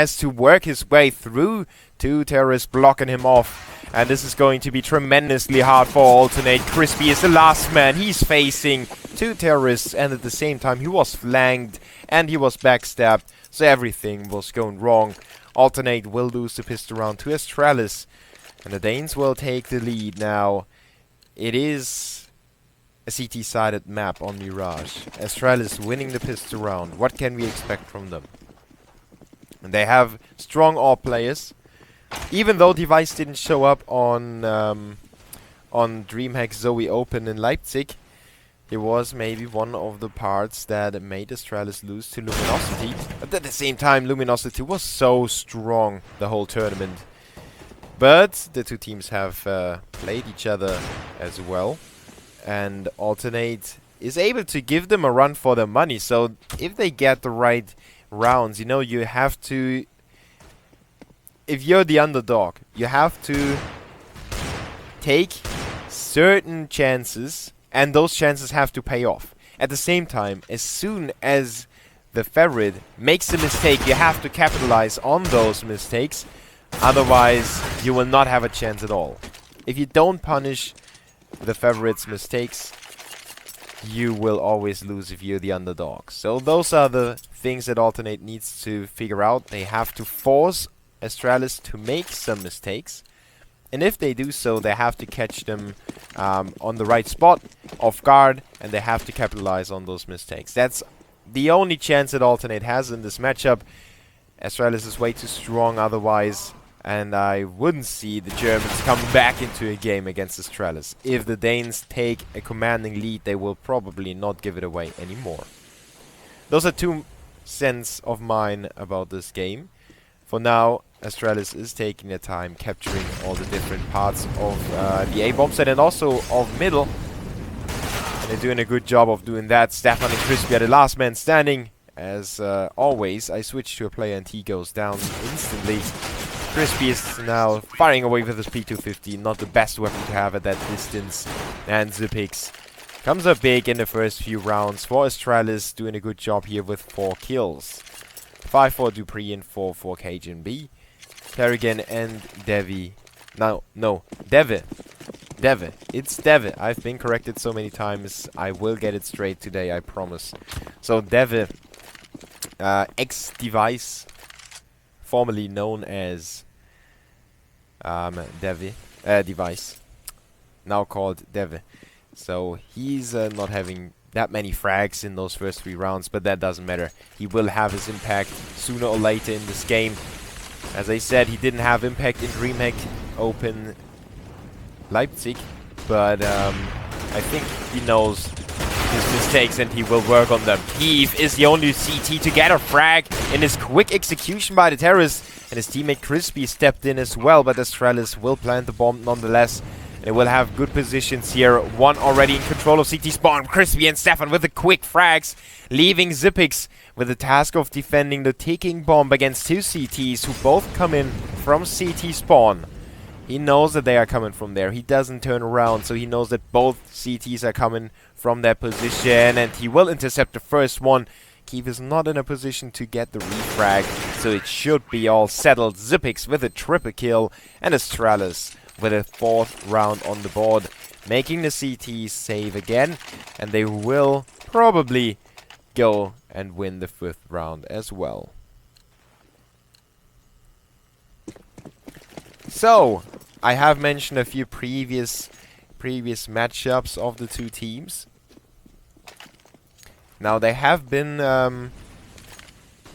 has to work his way through. Two terrorists blocking him off. And this is going to be tremendously hard for aTTaX. Crispy is the last man. He's facing two terrorists, and at the same time he was flanked and he was backstabbed. So everything was going wrong. aTTaX will lose the pistol round to Astralis. And the Danes will take the lead now. It is a CT-sided map on Mirage. Astralis winning the pistol round. What can we expect from them? And they have strong AWP players. Even though Device didn't show up on DreamHack Zoe Open in Leipzig, he was maybe one of the parts that made Astralis lose to Luminosity. But at the same time, Luminosity was so strong the whole tournament. But the two teams have played each other as well. And aTTaX is able to give them a run for their money. So if they get the right rounds, you know, you have to... If you're the underdog, you have to take certain chances, and those chances have to pay off. At the same time, as soon as the favorite makes a mistake, you have to capitalize on those mistakes. Otherwise, you will not have a chance at all. If you don't punish the favorite's mistakes, you will always lose if you're the underdog. So those are the things that aTTaX needs to figure out. They have to force Astralis to make some mistakes, and if they do so, they have to catch them on the right spot, off guard, and they have to capitalize on those mistakes. That's the only chance that aTTaX has in this matchup. Astralis is way too strong otherwise, and I wouldn't see the Germans come back into a game against Astralis. If the Danes take a commanding lead, they will probably not give it away anymore. Those are 2 cents of mine about this game. For now, Astralis is taking their time capturing all the different parts of the A-bomb set and also of middle. And they're doing a good job of doing that. Stefan and Crispy are the last man standing. As always, I switch to a player and he goes down instantly. Crispy is now firing away with his P250. Not the best weapon to have at that distance. And aTTaX comes up big in the first few rounds for Astralis, doing a good job here with 4 kills. 5 for Dupree and 4 for KGNB. Kerrigan and Devi. No, Deve. It's Deve. I've been corrected so many times. I will get it straight today, I promise. So Deve, ex-Device, formerly known as Device, now called Deve. So he's not having that many frags in those first 3 rounds, but that doesn't matter. He will have his impact sooner or later in this game. As I said, he didn't have impact in DreamHack Open Leipzig, but I think he knows his mistakes and he will work on them. Heave is the only CT to get a frag in his quick execution by the terrorist, and his teammate Crispy stepped in as well, but Astralis will plant the bomb nonetheless. They will have good positions here. One already in control of CT spawn. Crispy and Stefan with the quick frags, leaving aTTaX with the task of defending the ticking bomb against 2 CTs who both come in from CT spawn. He knows that they are coming from there. He doesn't turn around, so he knows that both CTs are coming from that position, and he will intercept the first one. Keith is not in a position to get the refrag, so it should be all settled. aTTaX with a triple kill, and Astralis with a 4th round on the board, making the CTs save again, and they will probably go and win the 5th round as well. So, I have mentioned a few previous matchups of the 2 teams. Now, they have been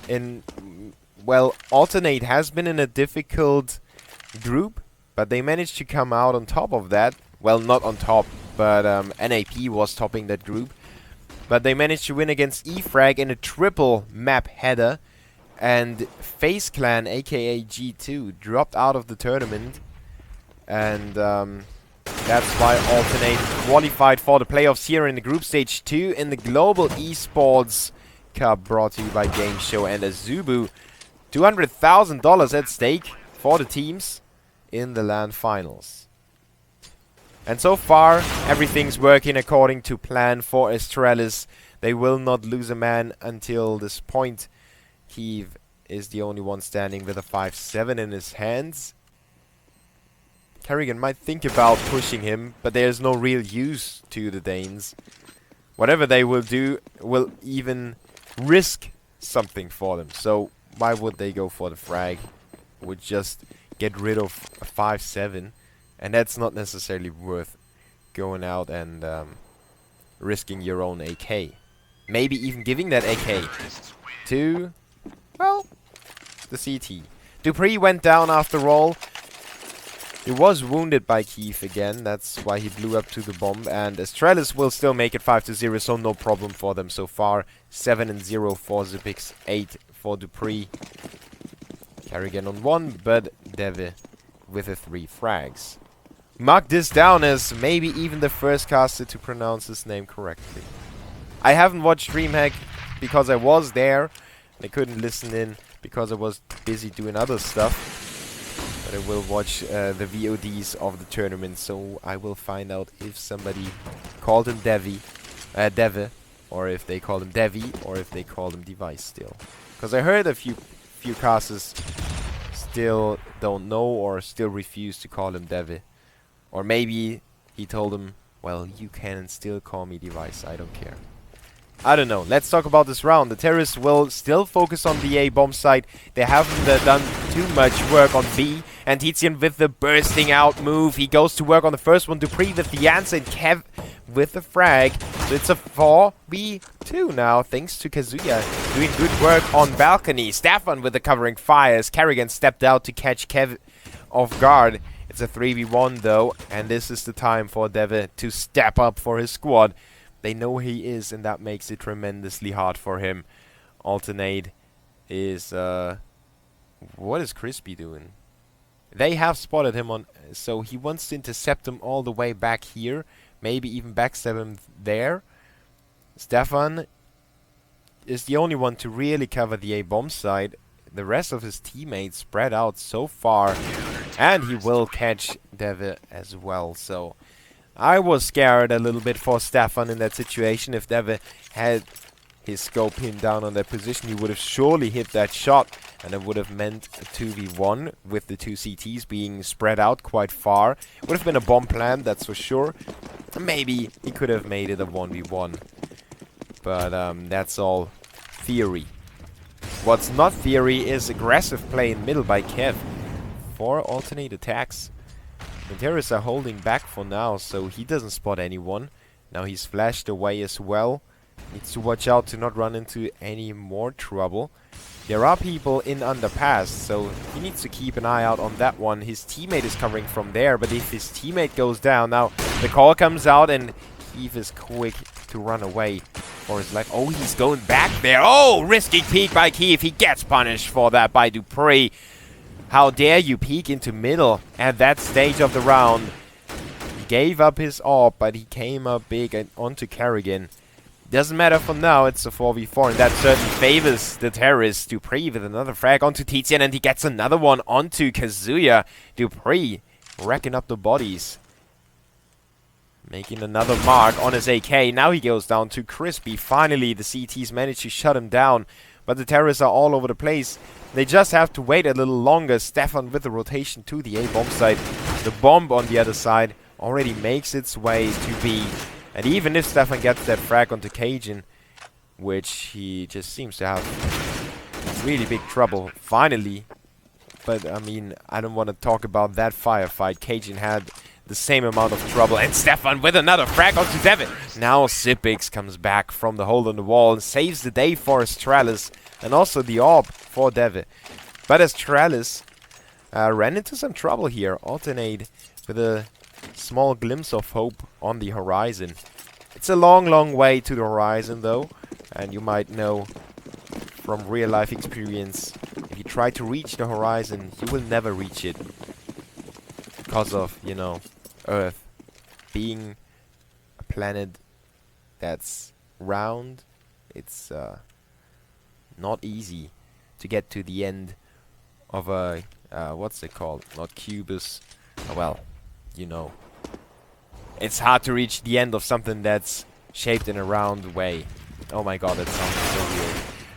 aTTaX has been in a difficult group, but they managed to come out on top of that. Well, not on top, but NAP was topping that group. But they managed to win against eFrag in a triple map header. And FaZe Clan, aka G2, dropped out of the tournament. And that's why aTTaX qualified for the playoffs here in the group stage 2 in the Global eSports Cup, brought to you by Game Show and Azubu. $200,000 at stake for the teams in the LAN finals. And so far, everything's working according to plan for Astralis. They will not lose a man until this point. Heave is the only one standing with a 5-7 in his hands. Kerrigan might think about pushing him, but there's no real use to the Danes. Whatever they will do will even risk something for them. So why would they go for the frag? Would just get rid of a 5-7, and that's not necessarily worth going out and risking your own AK. Maybe even giving that AK to, well, the CT. Dupree went down after all. He was wounded by Keith again, that's why he blew up to the bomb, and Astralis will still make it 5-0, so no problem for them so far. 7-0 for Zipix, 8 for Dupree. Kerrigan on 1, but Devi with the 3 frags. Mark this down as maybe even the first caster to pronounce his name correctly. I haven't watched DreamHack because I was there. I couldn't listen in because I was busy doing other stuff. But I will watch the VODs of the tournament, so I will find out if somebody called him Devi, or if they called him Devi, or if they called him Device still. Because I heard a few casters still don't know or still refuse to call him Devi. Or maybe he told him, well, you can still call me Device, I don't care. I don't know. Let's talk about this round. The terrorists will still focus on the A bomb site. They haven't done too much work on B. And Tizian with the bursting out move. He goes to work on the first one. Dupree with the answer. And Kev with the frag. So it's a 4v2 now, thanks to Kazuya doing good work on balcony. Stefan with the covering fires. Kerrigan stepped out to catch Kev off guard. It's a 3v1 though. And this is the time for Deve to step up for his squad. They know he is, and that makes it tremendously hard for him. Alternate is... what is Crispy doing? They have spotted him on... So he wants to intercept him all the way back here. Maybe even backstab him there. Stefan is the only one to really cover the A-bomb side. The rest of his teammates spread out so far. And he will catch Deve as well, so... I was scared a little bit for Stefan in that situation. If Deve had his scope pinned down on that position, he would have surely hit that shot. And it would have meant a 2v1 with the 2 CTs being spread out quite far. It would have been a bomb plan, that's for sure. Maybe he could have made it a 1v1. But that's all theory. What's not theory is aggressive play in middle by Kev for alternate attacks. The terrorists are holding back for now, so he doesn't spot anyone. Now he's flashed away as well. Needs to watch out to not run into any more trouble. There are people in underpass, so he needs to keep an eye out on that one. His teammate is covering from there, but if his teammate goes down, now the call comes out and Keith is quick to run away. Or it's like, oh, he's going back there. Oh, risky peek by Keith. He gets punished for that by Dupree. How dare you peek into middle at that stage of the round. He gave up his AWP, but he came up big and onto Kerrigan. Doesn't matter for now, it's a 4v4, and that certainly favors the terrorists. Dupree with another frag onto Tizian, and he gets another one onto Kazuya. Dupree racking up the bodies. Making another mark on his AK. Now he goes down to Crispy. Finally, the CTs manage to shut him down. But the terrorists are all over the place. They just have to wait a little longer. Stefan with the rotation to the A-bomb side. The bomb on the other side already makes its way to B. And even if Stefan gets that frag onto Cajun, which he just seems to have really big trouble, finally. But, I mean, I don't want to talk about that firefight. Cajun had the same amount of trouble. And Stefan with another frag onto Devin. Now Zipix comes back from the hole in the wall and saves the day for Astralis. And also the AWP for Devin. But Astralis ran into some trouble here. Alternate with a small glimpse of hope on the horizon. It's a long, long way to the horizon though. And you might know from real life experience, if you try to reach the horizon, you will never reach it. Because of, you know, Earth being a planet that's round. It's not easy to get to the end of a, what's it called? Not Cubus. Well, you know. It's hard to reach the end of something that's shaped in a round way. Oh my god, that sounds so weird.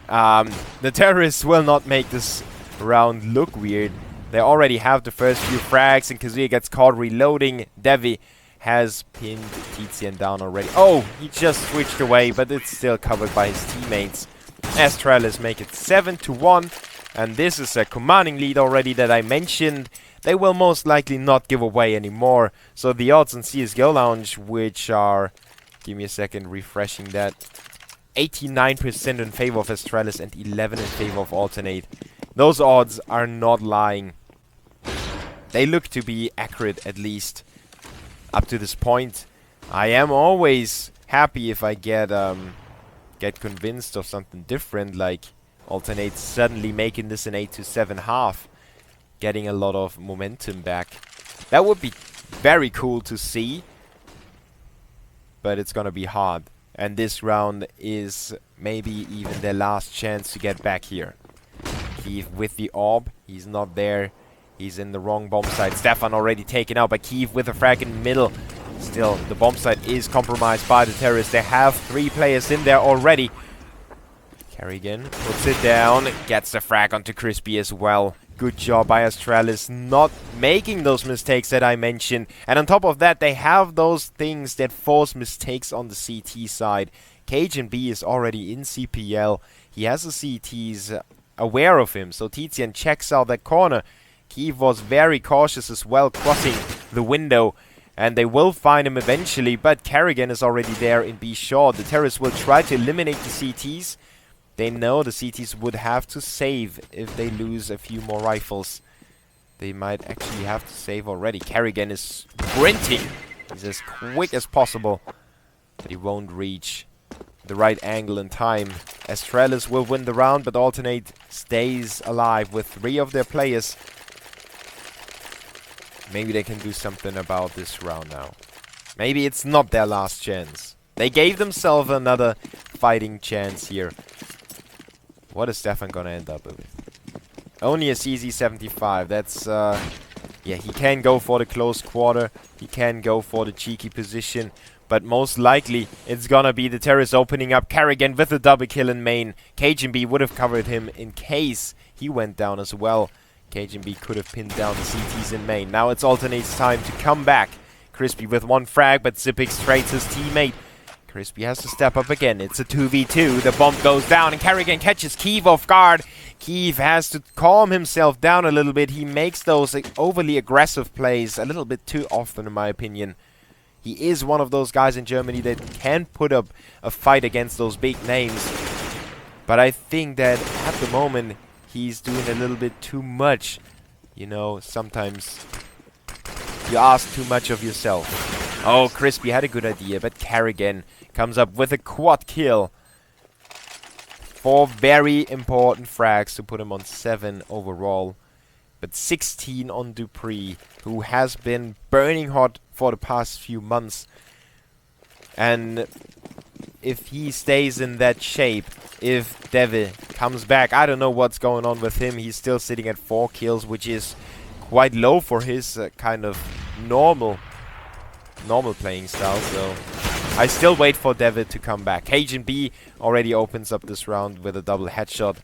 The terrorists will not make this round look weird. They already have the first few frags, and Kazuya gets caught reloading. Devi has pinned aTTaX down already. Oh, he just switched away, but it's still covered by his teammates. Astralis make it 7-1, and this is a commanding lead already that I mentioned. They will most likely not give away anymore. So the odds on CSGO Lounge, which are, give me a second, refreshing that, 89% in favor of Astralis and 11 in favor of aTTaX. Those odds are not lying. They look to be accurate, at least up to this point. I am always happy if I get convinced of something different, like aTTaX suddenly making this an 8-7 half, getting a lot of momentum back. That would be very cool to see, but it's gonna be hard. And this round is maybe even their last chance to get back here. Keith with the orb, he's not there. He's in the wrong bomb site. Stefan already taken out by Keith with a frag in the middle. Still, the bomb site is compromised by the terrorists. They have 3 players in there already. Carrigan puts it down, gets the frag onto Crispy as well. Good job by Astralis not making those mistakes that I mentioned. And on top of that, they have those things that force mistakes on the CT side. Cajun B is already in CPL. He has the CTs aware of him, so aTTaX checks out that corner. Kiev was very cautious as well, crossing the window, and they will find him eventually, but Carrigan is already there in B short. The terrorists will try to eliminate the CTs. They know the CTs would have to save if they lose a few more rifles. They might actually have to save already. Carrigan is sprinting. He's as quick as possible, but he won't reach the right angle in time. Astralis will win the round, but aTTaX stays alive with 3 of their players. Maybe they can do something about this round now. Maybe it's not their last chance. They gave themselves another fighting chance here. What is Stefan gonna end up with? Only a CZ75. That's, yeah, he can go for the close quarter. He can go for the cheeky position. But most likely, it's gonna be the terrorists opening up. Carrigan with a double kill in main. Cajun B would have covered him in case he went down as well. Cajun B could have pinned down the CTs in main. Now it's aTTaX's time to come back. Crispy with 1 frag, but Zipix trades his teammate. Crispy has to step up again. It's a 2v2. The bomb goes down, and Carrigan catches Keeve off guard. Keeve has to calm himself down a little bit. He makes those overly aggressive plays a little bit too often, in my opinion. He is one of those guys in Germany that can put up a fight against those big names. But I think that at the moment, he's doing a little bit too much. You know, sometimes you ask too much of yourself. Oh, Crispy had a good idea, but Carrigan comes up with a quad kill. 4 very important frags to put him on 7 overall. But 16 on Dupree, who has been burning hot for the past few months. And if he stays in that shape, if Devi comes back, I don't know what's going on with him. He's still sitting at 4 kills, which is quite low for his kind of normal playing style. So I still wait for Devi to come back. Cajun B already opens up this round with a double headshot.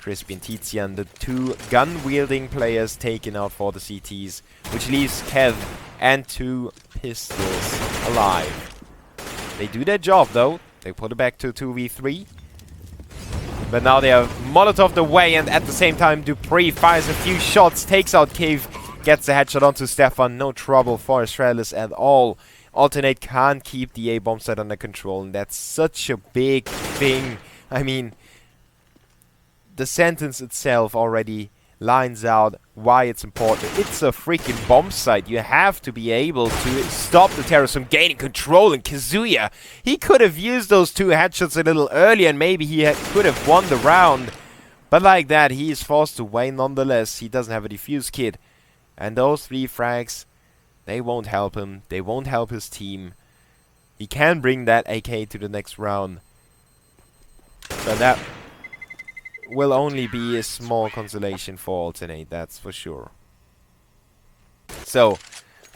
Crispy and aTTaX, the 2 gun-wielding players taken out for the CTs, which leaves Kev and 2 pistols alive. They do their job, though. They put it back to 2v3. But now they have Molotov the way, and at the same time, Dupree fires a few shots, takes out Cave, gets a headshot onto Stefan. No trouble for Astralis at all. aTTaX can't keep the A bomb site under control, and that's such a big thing. I mean, the sentence itself already lines out why it's important. It's a freaking bomb site. You have to be able to stop the terrorists from gaining control. And Kazuya, he could have used those 2 headshots a little earlier, and maybe he could have won the round. But like that, he is forced away nonetheless. He doesn't have a defuse kit. And those 3 frags, they won't help him. They won't help his team. He can bring that AK to the next round. But that will only be a small consolation for aTTaX, that's for sure. So,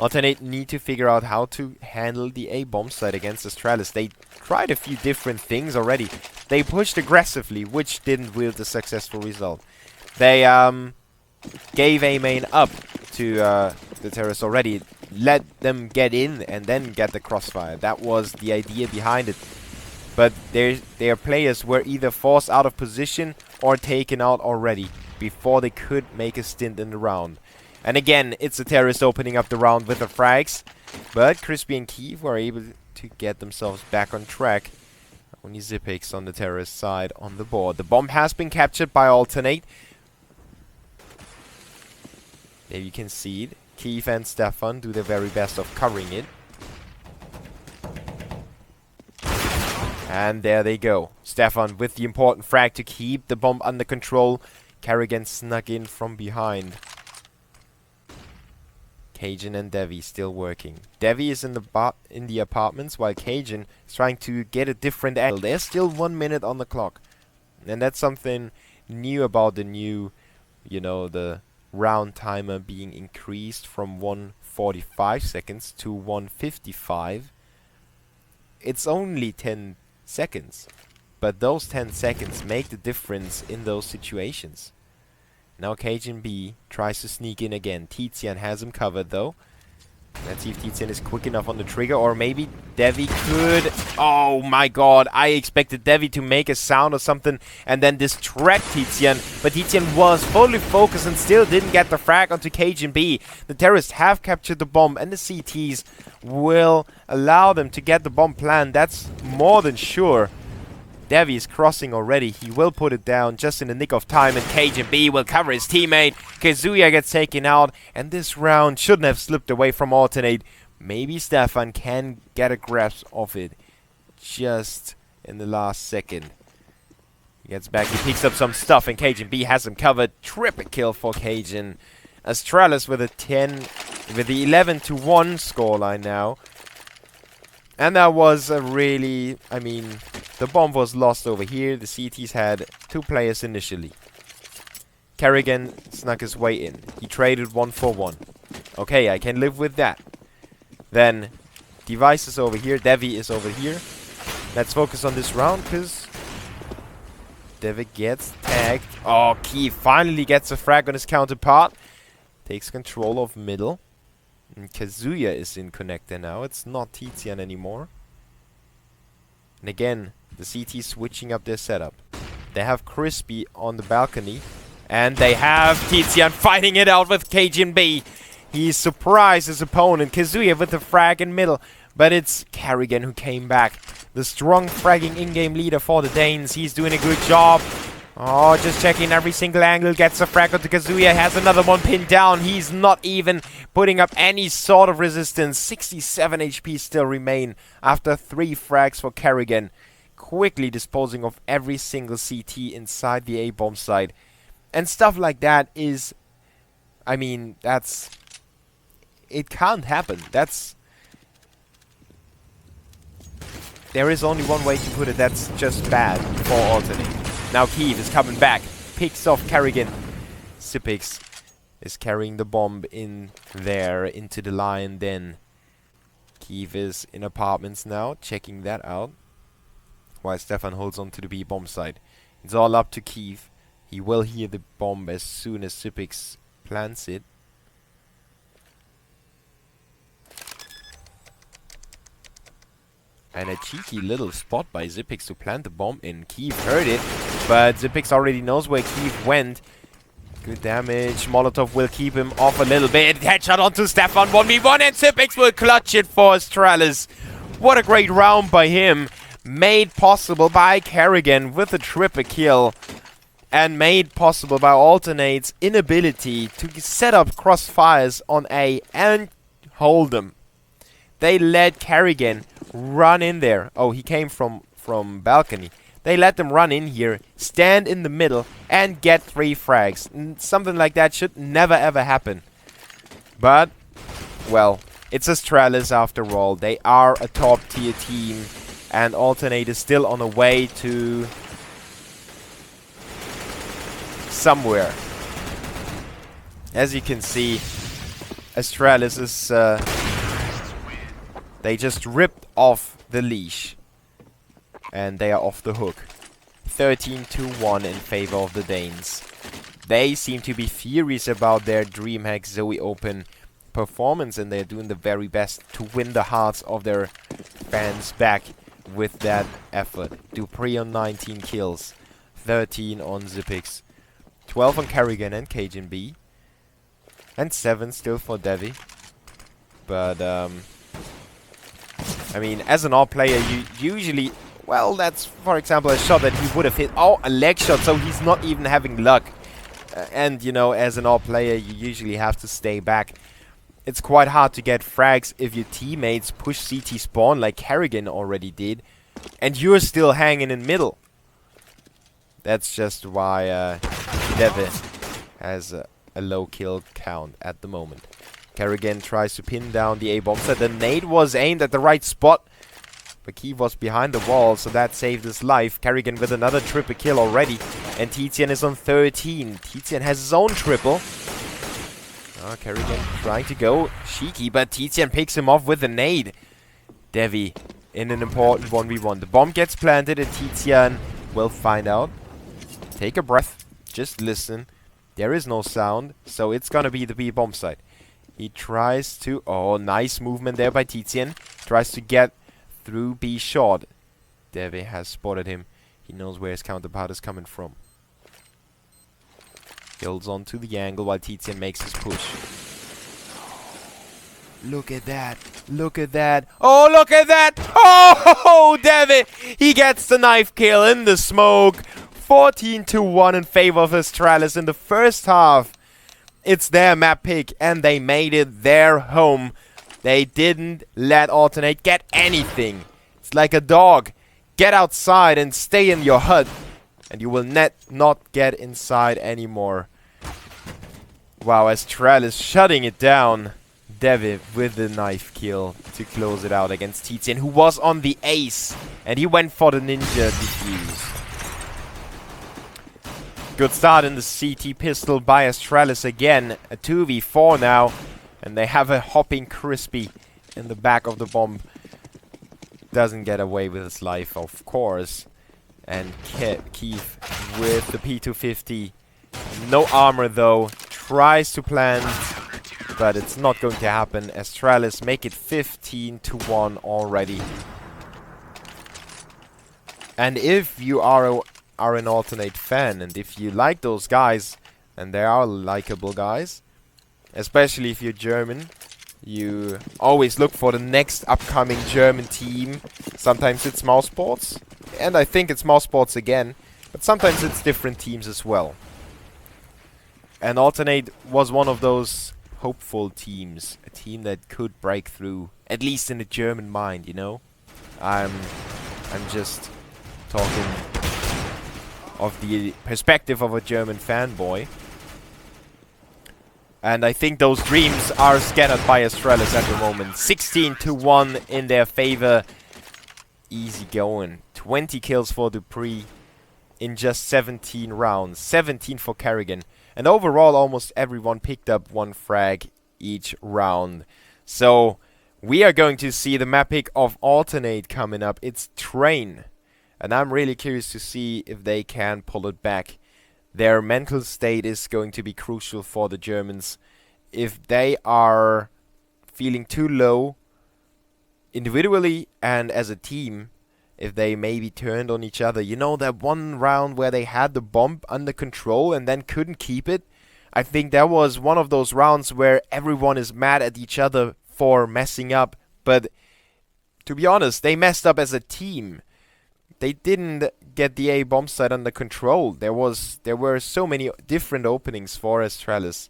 Alternate need to figure out how to handle the A bomb site against Astralis. They tried a few different things already. They pushed aggressively, which didn't yield a successful result. They gave A main up to the terrorists already. Let them get in and then get the crossfire. That was the idea behind it. But their players were either forced out of position or taken out already before they could make a stint in the round. And again, it's the terrorists opening up the round with the frags. But Crispy and Kiev were able to get themselves back on track. Only aTTaX on the terrorist side on the board. The bomb has been captured by Alternate. There you can see it. Kiev and Stefan do their very best of covering it. And there they go. Stefan with the important frag to keep the bomb under control. Kerrigan snuck in from behind. Cajun and Devi still working. Devi is in the apartments while Cajun is trying to get a different angle. There's still 1 minute on the clock. And that's something new about the new, you know, the round timer being increased from 1:45 seconds to 1:55. It's only 10 seconds. But those 10 seconds make the difference in those situations. Now Cajun B tries to sneak in again. Tizian has him covered though. Let's see if Tizian is quick enough on the trigger, or maybe Devi could. Oh my god, I expected Devi to make a sound or something and then distract Tizian. But Tizian was fully focused and still didn't get the frag onto Cajun B. The terrorists have captured the bomb and the CTs will allow them to get the bomb planted. That's more than sure. Devi is crossing already. He will put it down just in the nick of time, and Cajun B will cover his teammate. Kazuya gets taken out, and this round shouldn't have slipped away from Alternate. Maybe Stefan can get a grasp of it just in the last second. He gets back, he picks up some stuff, and Cajun B has him covered. Triple kill for Cajun. Astralis with the 11-1 scoreline now. And that was a really, I mean, the bomb was lost over here. The CTs had 2 players initially. Kerrigan snuck his way in. He traded 1 for 1. Okay, I can live with that. Then, Device is over here. Devi is over here. Let's focus on this round, because Devi gets tagged. Oh, Kiev finally gets a frag on his counterpart. Takes control of middle. And Kazuya is in connector now. It's not Tizian anymore. And again, the CT switching up their setup. They have Crispy on the balcony. And they have Tizian fighting it out with Cajun B. He surprised his opponent, Kazuya, with the frag in middle. But it's Kerrigan who came back. The strong fragging in-game leader for the Danes. He's doing a good job. Oh, just checking every single angle. Gets a frag onto Kazuya. Has another one pinned down. He's not even putting up any sort of resistance. 67 HP still remain after 3 frags for Kerrigan. Quickly disposing of every single CT inside the A-bomb site. And stuff like that is... I mean, that's... It can't happen. That's... There is only one way to put it. That's just bad for Alternate. Now Kiev is coming back. Picks off Kerrigan. aTTaX is carrying the bomb in there into the lion den. Kiev is in apartments now, checking that out. While Stefan holds on to the B bomb site. It's all up to Kiev. He will hear the bomb as soon as aTTaX plants it. And a cheeky little spot by aTTaX to plant the bomb in. Kiev heard it, but aTTaX already knows where Kiev went. Good damage. Molotov will keep him off a little bit. Headshot onto Stefan. 1v1, and aTTaX will clutch it for Astralis. What a great round by him. Made possible by Kerrigan with a triple kill. And made possible by Alternate's inability to set up crossfires on A and hold them. They let Kerrigan run in there. Oh, he came from balcony. They let them run in here, stand in the middle, and get 3 frags. Something like that should never ever happen. But, well, it's Astralis after all. They are a top tier team, and Alternate is still on the way to somewhere. As you can see, Astralis is... they just ripped off the leash. And they are off the hook. 13-1 in favor of the Danes. They seem to be furious about their DreamHack Zoe Open performance, and they're doing the very best to win the hearts of their fans back with that effort. Dupree on 19 kills, 13 on Zipix, 12 on Kerrigan and Cajun B, and 7 still for Devi. But, I mean, as an AWP player, you usually... Well, that's, for example, a shot that he would have hit. Oh, a leg shot, so he's not even having luck. And, you know, as an AWP player, you usually have to stay back. It's quite hard to get frags if your teammates push CT spawn like Kerrigan already did, and you're still hanging in middle. That's just why Devi has a low kill count at the moment. Kerrigan tries to pin down the A-bomb set. The nade was aimed at the right spot, but he was behind the wall, so that saved his life. Kerrigan with another triple kill already, and Tizian is on 13. Tizian has his own triple. Oh, Kerrigan trying to go cheeky, but Tizian picks him off with a nade. Devi in an important 1v1. The bomb gets planted and Tizian will find out. Take a breath. Just listen. There is no sound, so it's gonna be the B bomb site. He tries to... Oh, nice movement there by Tizian. Tries to get through B short. Devi has spotted him. He knows where his counterpart is coming from. Builds onto the angle while Tizian makes his push. Look at that. Look at that. Oh, look at that. Oh, Devi. He gets the knife kill in the smoke. 14-1 in favor of Astralis in the first half. It's their map pick and they made it their home. They didn't let Alternate get anything. It's like a dog. Get outside and stay in your hut. And you will not get inside anymore. Wow, Astralis shutting it down. Devi with the knife kill to close it out against Tizian, who was on the ace. And he went for the ninja defuse. Good start in the CT pistol by Astralis again. A 2v4 now. And they have a hopping Crispy in the back of the bomb. Doesn't get away with his life, of course. And Keith with the P250. No armor though. Tries to plant, but it's not going to happen. Astralis make it 15-1 already. And if you are an Alternate fan, and if you like those guys, and they are likable guys, especially if you're German, you always look for the next upcoming German team. Sometimes it's Mousesports, and I think it's Mousesports again, but sometimes it's different teams as well. And Alternate was one of those hopeful teams, a team that could break through, at least in the German mind, you know. I'm just talking of the perspective of a German fanboy. And I think those dreams are scattered by Astralis at the moment. 16-1 in their favor. Easy going. 20 kills for Dupree in just 17 rounds. 17 for Kerrigan. And overall, almost everyone picked up one frag each round. So, we are going to see the map pick of Alternate coming up. It's Train. And I'm really curious to see if they can pull it back. Their mental state is going to be crucial for the Germans. If they are feeling too low individually and as a team, if they maybe turned on each other. You know that one round where they had the bomb under control and then couldn't keep it? I think that was one of those rounds where everyone is mad at each other for messing up. But to be honest, they messed up as a team. They didn't get the A bomb site under control. There were so many different openings for Astralis.